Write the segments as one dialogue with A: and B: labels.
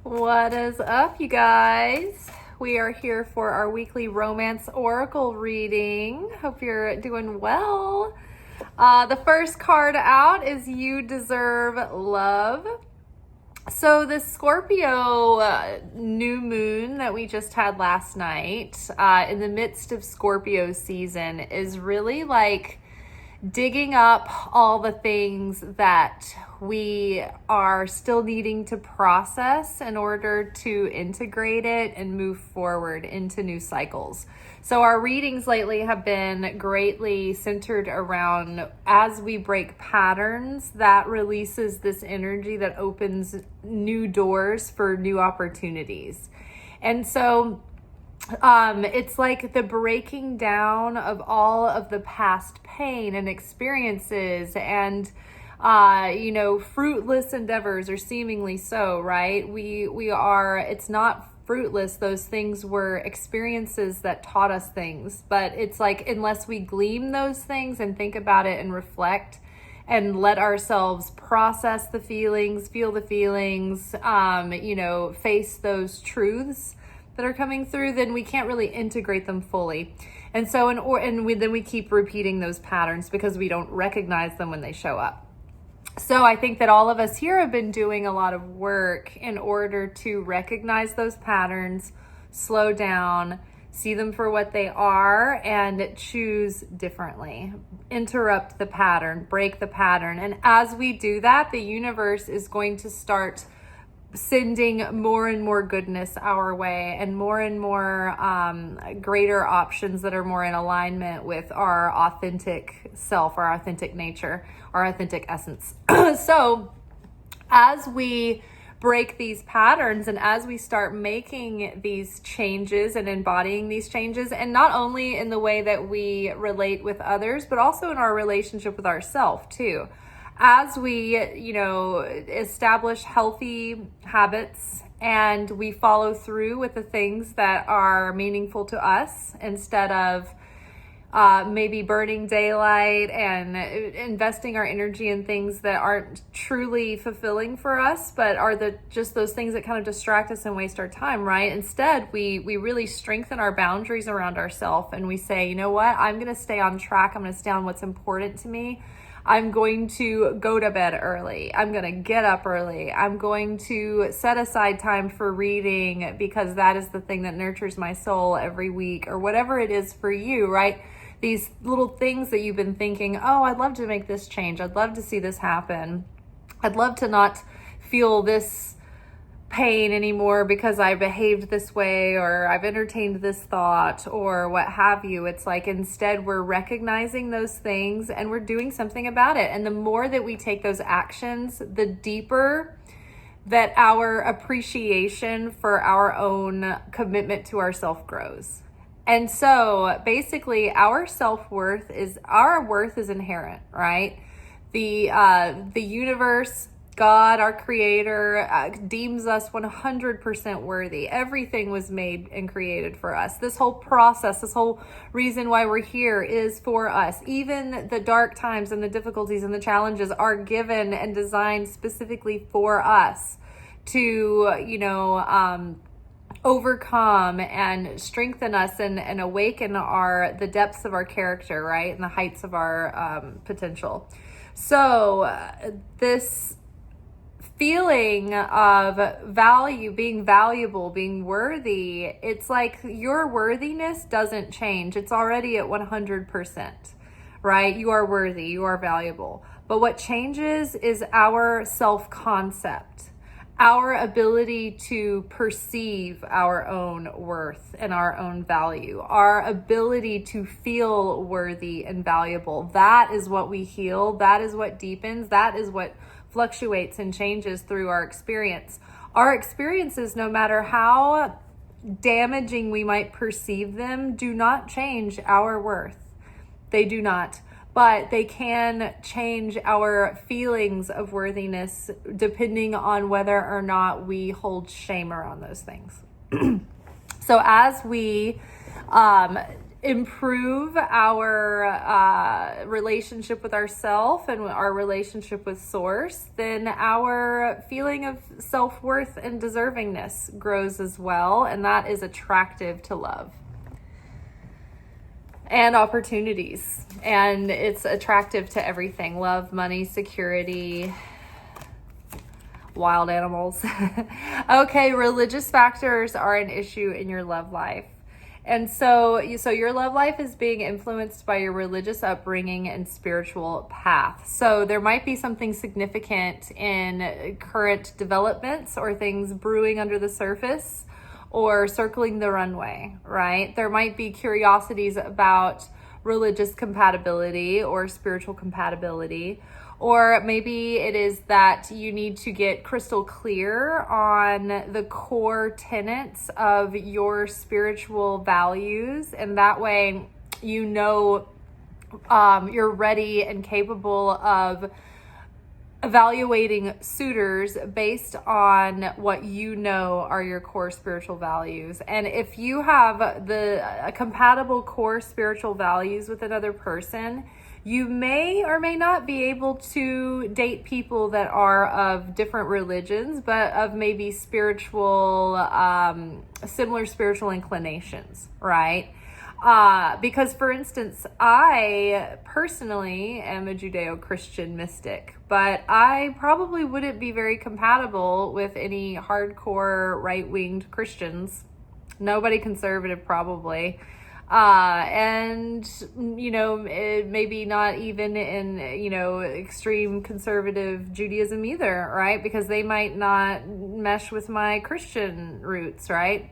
A: What is up, you guys? We are here for our weekly romance oracle reading. Hope you're doing well. The first card out is You Deserve Love. So the Scorpio new moon that we just had last night in the midst of Scorpio season is really like digging up all the things that we are still needing to process in order to integrate it and move forward into new cycles. So our readings lately have been greatly centered around as we break patterns, that releases this energy that opens new doors for new opportunities. And so it's like the breaking down of all of the past pain and experiences and fruitless endeavors, or seemingly so, right? It's not fruitless. Those things were experiences that taught us things, but it's like, unless we glean those things and think about it and reflect and let ourselves process the feelings, feel the feelings, face those truths that are coming through, then we can't really integrate them fully. And so, then we keep repeating those patterns because we don't recognize them when they show up. So I think that all of us here have been doing a lot of work in order to recognize those patterns, slow down, see them for what they are, and choose differently. Interrupt the pattern, break the pattern. And as we do that, the universe is going to start sending more and more goodness our way, and more greater options that are more in alignment with our authentic self, our authentic nature, our authentic essence. So as we break these patterns and as we start making these changes and embodying these changes, and not only in the way that we relate with others, but also in our relationship with ourselves too. As we, establish healthy habits and we follow through with the things that are meaningful to us, instead of maybe burning daylight and investing our energy in things that aren't truly fulfilling for us, but are just those things that kind of distract us and waste our time, right? Instead, we really strengthen our boundaries around ourselves, and we say, you know what, I'm going to stay on track. I'm going to stay on what's important to me. I'm going to go to bed early. I'm going to get up early. I'm going to set aside time for reading because that is the thing that nurtures my soul every week, or whatever it is for you, right? These little things that you've been thinking, oh, I'd love to make this change. I'd love to see this happen. I'd love to not feel this pain anymore because I behaved this way, or I've entertained this thought, or what have you. It's like, instead we're recognizing those things and we're doing something about it. And the more that we take those actions, the deeper that our appreciation for our own commitment to ourself grows. And so basically our worth is inherent, right? The universe, God, our creator, deems us 100% worthy. Everything was made and created for us. This whole process, this whole reason why we're here is for us. Even the dark times and the difficulties and the challenges are given and designed specifically for us to, overcome and strengthen us and awaken the depths of our character, right? And the heights of our potential. So this feeling of value, being valuable, being worthy, it's like your worthiness doesn't change. It's already at 100%, right? You are worthy, you are valuable. But what changes is our self-concept, our ability to perceive our own worth and our own value, our ability to feel worthy and valuable. That is what we heal. That is what deepens. That is what fluctuates and changes through our experience. Our experiences, no matter how damaging we might perceive them, do not change our worth. They do not. But they can change our feelings of worthiness depending on whether or not we hold shame around those things. So as we improve our relationship with ourself and our relationship with source, then our feeling of self-worth and deservingness grows as well, and that is attractive to love and opportunities, and it's attractive to everything: love, money, security, wild animals. Okay, religious factors are an issue in your love life. And so your love life is being influenced by your religious upbringing and spiritual path. So there might be something significant in current developments or things brewing under the surface or circling the runway, right? There might be curiosities about religious compatibility or spiritual compatibility. Or maybe it is that you need to get crystal clear on the core tenets of your spiritual values. And that way, you know, you're ready and capable of evaluating suitors based on what you know are your core spiritual values. And if you have a compatible core spiritual values with another person, you may or may not be able to date people that are of different religions, but of maybe spiritual, similar spiritual inclinations, right? Because, for instance, I personally am a Judeo-Christian mystic, but I probably wouldn't be very compatible with any hardcore right-winged Christians. Nobody conservative, probably. And, you know, maybe not even in, you know, extreme conservative Judaism either, right? Because they might not mesh with my Christian roots, right?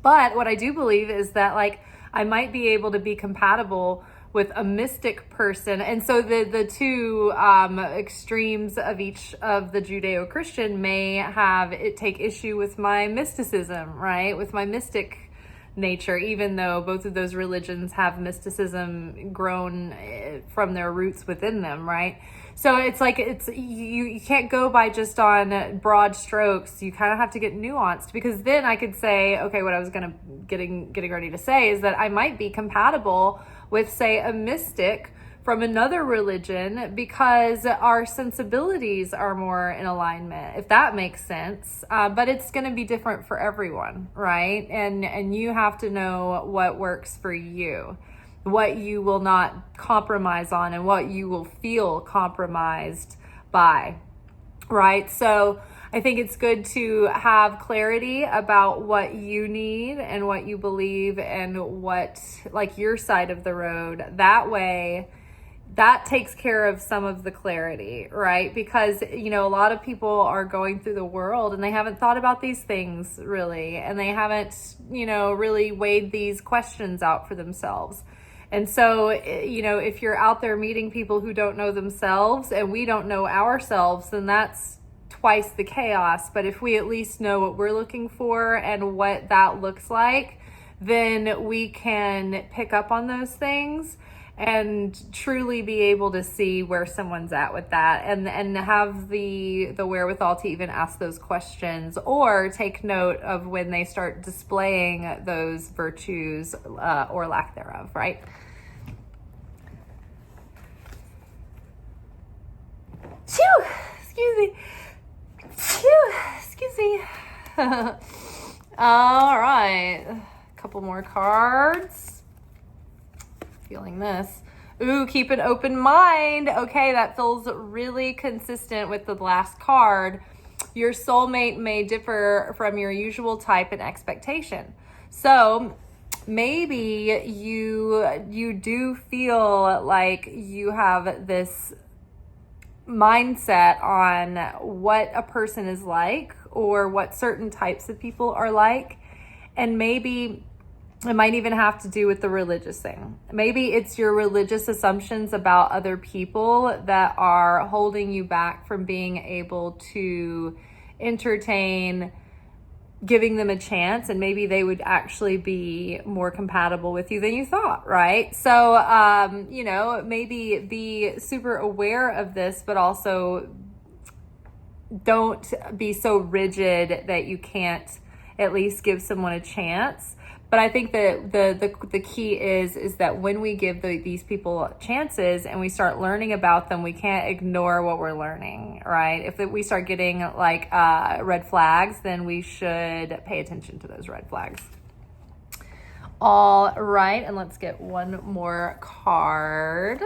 A: But what I do believe is that, like, I might be able to be compatible with a mystic person. And so the two extremes of each of the Judeo-Christian may take issue with my mysticism, right? With my mystic nature, even though both of those religions have mysticism grown from their roots within them, right? So it's like you can't go by just on broad strokes. You kind of have to get nuanced, because then I could say, okay, what I was getting ready to say is that I might be compatible with, say, a mystic from another religion because our sensibilities are more in alignment, if that makes sense. But it's going to be different for everyone, right? And you have to know what works for you, what you will not compromise on, and what you will feel compromised by, right? So I think it's good to have clarity about what you need and what you believe and what, like, your side of the road. That way, that takes care of some of the clarity, right? Because, you know, a lot of people are going through the world and they haven't thought about these things really, and they haven't, you know, really weighed these questions out for themselves. And so, you know, if you're out there meeting people who don't know themselves and we don't know ourselves, then that's twice the chaos. But if we at least know what we're looking for and what that looks like, then we can pick up on those things and truly be able to see where someone's at with that, and have the wherewithal to even ask those questions or take note of when they start displaying those virtues or lack thereof, right? Phew! Excuse me. Phew! Excuse me. All right. A couple more cards. Feeling this. Ooh, keep an open mind. Okay, that feels really consistent with the last card. Your soulmate may differ from your usual type and expectation. So maybe you do feel like you have this mindset on what a person is like or what certain types of people are like. And maybe it might even have to do with the religious thing. Maybe it's your religious assumptions about other people that are holding you back from being able to entertain giving them a chance, and maybe they would actually be more compatible with you than you thought, right? So, you know, maybe be super aware of this, but also don't be so rigid that you can't at least give someone a chance. But I think that the key is that when we give these people chances and we start learning about them, we can't ignore what we're learning, right? If we start getting like red flags, then we should pay attention to those red flags. All right, and let's get one more card.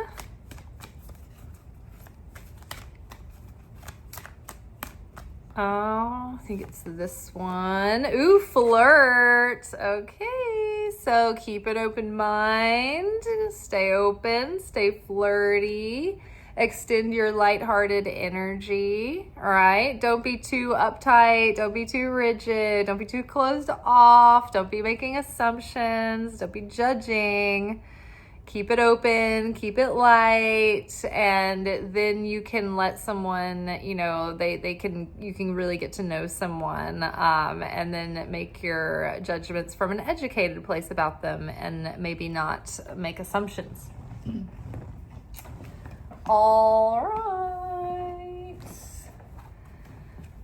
A: Oh, I think it's this one. Ooh, flirt. Okay, so keep an open mind. Stay open, stay flirty. Extend your lighthearted energy, all right? Don't be too uptight. Don't be too rigid. Don't be too closed off. Don't be making assumptions. Don't be judging. Keep it open, keep it light, and then you can let someone, you know, you can really get to know someone, and then make your judgments from an educated place about them and maybe not make assumptions. All right.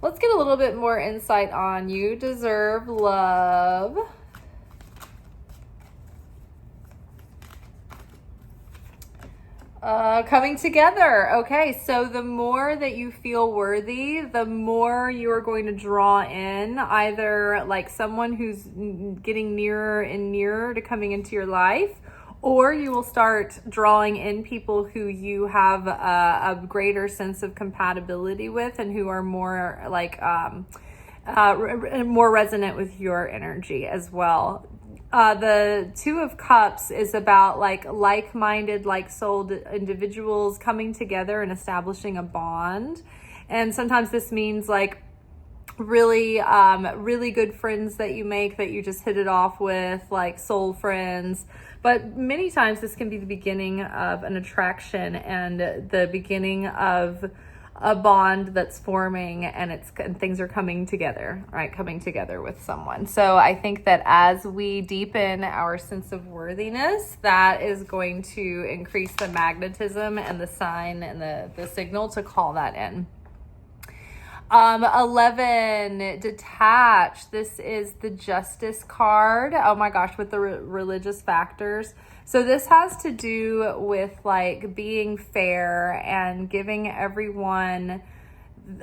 A: Let's get a little bit more insight on you deserve love. Coming together. Okay, so the more that you feel worthy, the more you're going to draw in either like someone who's getting nearer and nearer to coming into your life, or you will start drawing in people who you have a greater sense of compatibility with and who are more like more resonant with your energy as well. The Two of Cups is about like-minded, like-souled individuals coming together and establishing a bond. And sometimes this means like really, really good friends that you make that you just hit it off with, like soul friends. But many times this can be the beginning of an attraction and the beginning of a bond that's forming, and things are coming together, right? Coming together with someone. So I think that as we deepen our sense of worthiness, that is going to increase the magnetism and the sign and the signal to call that in. 11, detach. This is the Justice card. Oh my gosh, with the religious factors. So this has to do with like being fair and giving everyone,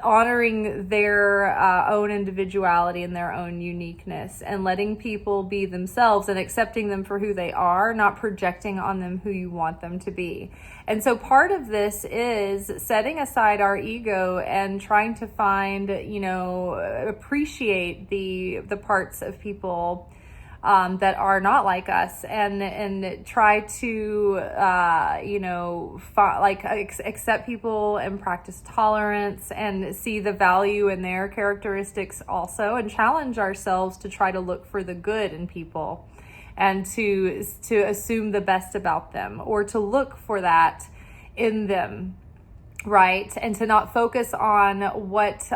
A: honoring their own individuality and their own uniqueness, and letting people be themselves and accepting them for who they are, not projecting on them who you want them to be. And so part of this is setting aside our ego and trying to find, appreciate the parts of people that are not like us, and try to accept people and practice tolerance and see the value in their characteristics also, and challenge ourselves to try to look for the good in people and to assume the best about them, or to look for that in them. Right. And to not focus on what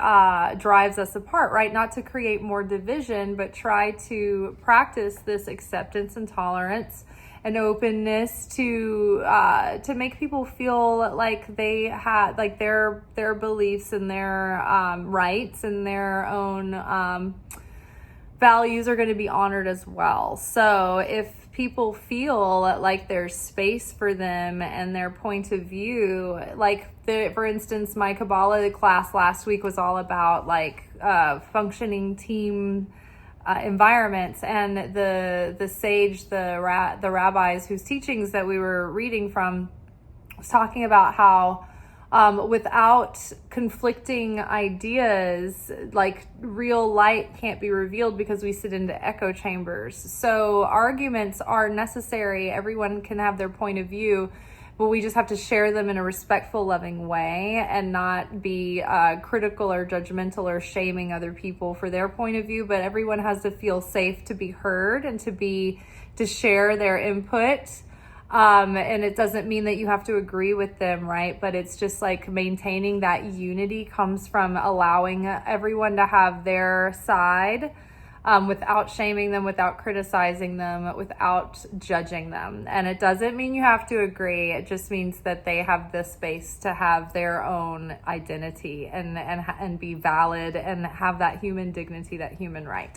A: drives us apart, right? Not to create more division, but try to practice this acceptance and tolerance and openness to make people feel like they had, like their beliefs and their rights and their own values are going to be honored as well. So if people feel like there's space for them and their point of view, for instance, my Kabbalah class last week was all about functioning team environments, and the sage, the rabbis whose teachings that we were reading from was talking about how without conflicting ideas, like real light can't be revealed because we sit into echo chambers. So arguments are necessary. Everyone can have their point of view, but we just have to share them in a respectful, loving way and not be critical or judgmental or shaming other people for their point of view. But everyone has to feel safe to be heard and to share their input. And it doesn't mean that you have to agree with them, right? But it's just like maintaining that unity comes from allowing everyone to have their side, without shaming them, without criticizing them, without judging them. And it doesn't mean you have to agree. It just means that they have the space to have their own identity and be valid and have that human dignity, that human right.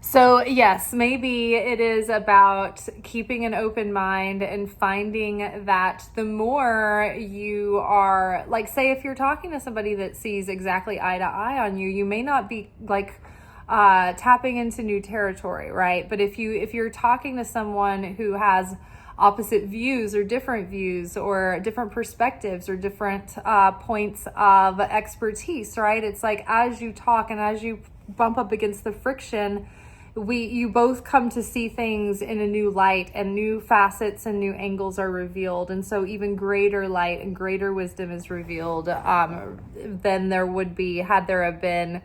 A: So, yes, maybe it is about keeping an open mind and finding that the more you are, like, say, if you're talking to somebody that sees exactly eye to eye on you, you may not be like tapping into new territory, right? But if you're talking to someone who has opposite views or different views or different perspectives or different points of expertise, right? It's like as you talk and as you bump up against the friction, you both come to see things in a new light, and new facets and new angles are revealed, and so even greater light and greater wisdom is revealed than there would be had there have been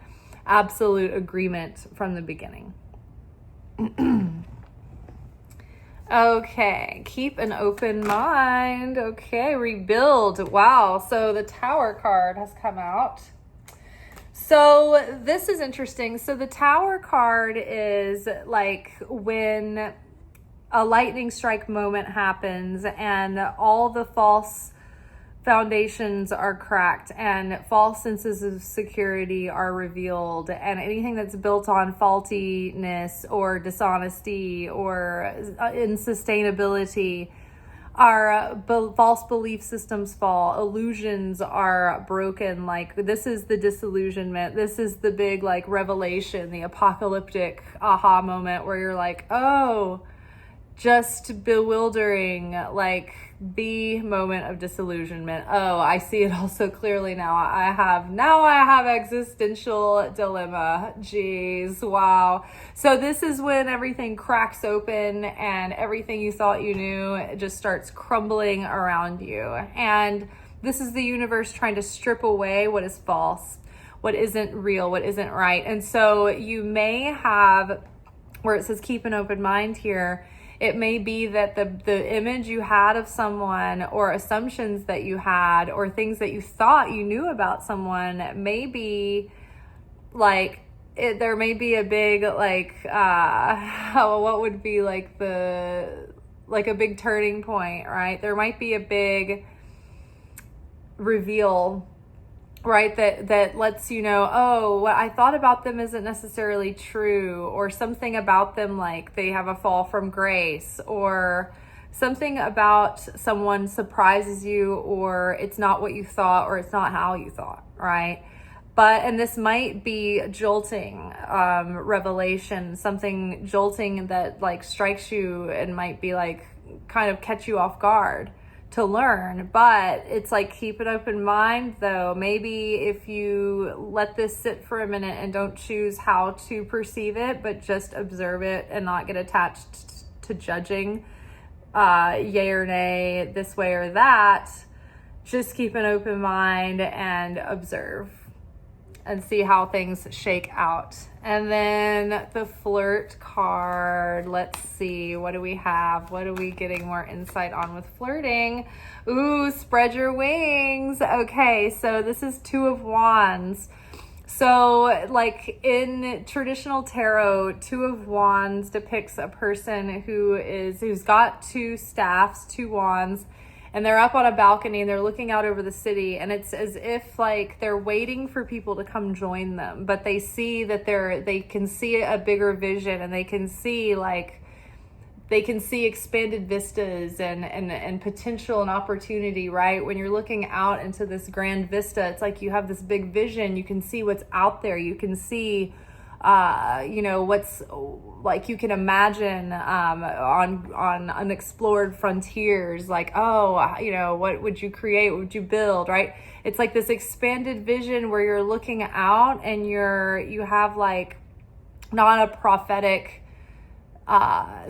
A: absolute agreement from the beginning. Okay, keep an open mind. Okay, rebuild. Wow, so the Tower card has come out. So this is interesting. So the Tower card is like when a lightning strike moment happens and all the false foundations are cracked and false senses of security are revealed, and anything that's built on faultiness or dishonesty or unsustainability, our false belief systems fall, illusions are broken. Like this is the disillusionment, this is the big like revelation, the apocalyptic aha moment where you're like, oh, just bewildering, like the moment of disillusionment. Oh, I see it all so clearly now. I have existential dilemma. Jeez, wow. So this is when everything cracks open and everything you thought you knew just starts crumbling around you. And this is the universe trying to strip away what is false, what isn't real, what isn't right. And so you may have, where it says keep an open mind here, it may be that the image you had of someone or assumptions that you had or things that you thought you knew about someone may be like, there may be a big like, what would be like a big turning point, right? There might be a big reveal, right, that lets you know, oh, what I thought about them isn't necessarily true, or something about them, like they have a fall from grace, or something about someone surprises you, or it's not what you thought, or it's not how you thought, right? And this might be jolting revelation, something jolting that like strikes you and might be like kind of catch you off guard to learn. But it's like keep an open mind though. Maybe if you let this sit for a minute and don't choose how to perceive it, but just observe it and not get attached to judging yay or nay, this way or that, just keep an open mind and observe and see how things shake out. And then the flirt card, let's see, what do we have? What are we getting more insight on with flirting? Ooh, spread your wings. Okay, so this is Two of Wands. So like in traditional tarot, Two of Wands depicts a person who's got two staffs, two wands, and they're up on a balcony and they're looking out over the city, and it's as if like they're waiting for people to come join them, but they see that they can see a bigger vision, and they can see expanded vistas and potential and opportunity, right? When you're looking out into this grand vista, it's like you have this big vision, you can see what's out there, you can see what's like, you can imagine on unexplored frontiers, like, oh, what would you create, what would you build, right? It's like this expanded vision where you're looking out and you have like not a prophetic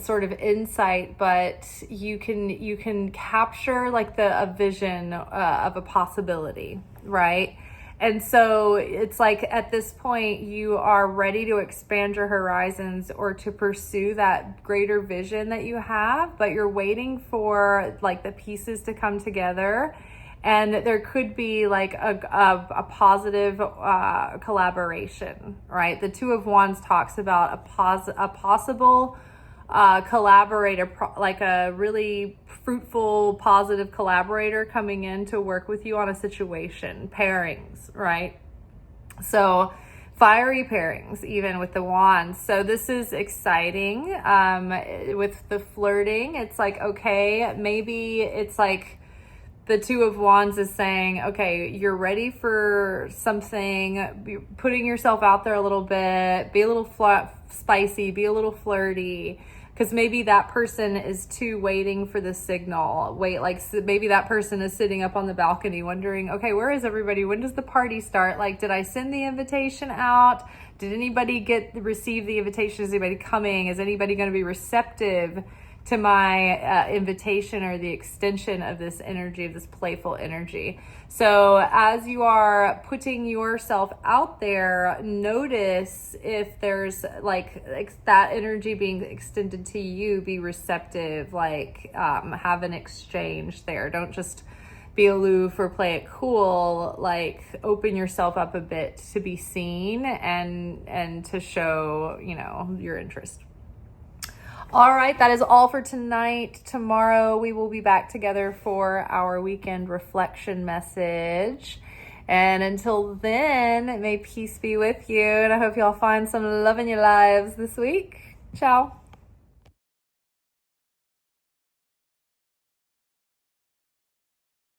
A: sort of insight, but you can capture like a vision of a possibility, right? And so it's like at this point you are ready to expand your horizons or to pursue that greater vision that you have, but you're waiting for like the pieces to come together. And there could be like a positive collaboration, right? The Two of Wands talks about a possible collaborator, like a really fruitful, positive collaborator coming in to work with you on a situation, pairings, right? So fiery pairings, even with the wands. So this is exciting. With the flirting, it's like, okay, maybe it's like the Two of Wands is saying, okay, you're ready for something, putting yourself out there a little bit, be a little spicy, be a little flirty, because maybe that person is too waiting for the signal. Maybe that person is sitting up on the balcony wondering, okay, where is everybody? When does the party start? Like, did I send the invitation out? Did anybody receive the invitation? Is anybody coming? Is anybody going to be receptive to my invitation or the extension of this energy, of this playful energy? So as you are putting yourself out there, notice if there's like that energy being extended to you. Be receptive, have an exchange there. Don't just be aloof or play it cool. Like, open yourself up a bit to be seen and to show, your interest. All right, that is all for tonight. Tomorrow we will be back together for our weekend reflection message. And until then, may peace be with you. And I hope y'all find some love in your lives this week. Ciao.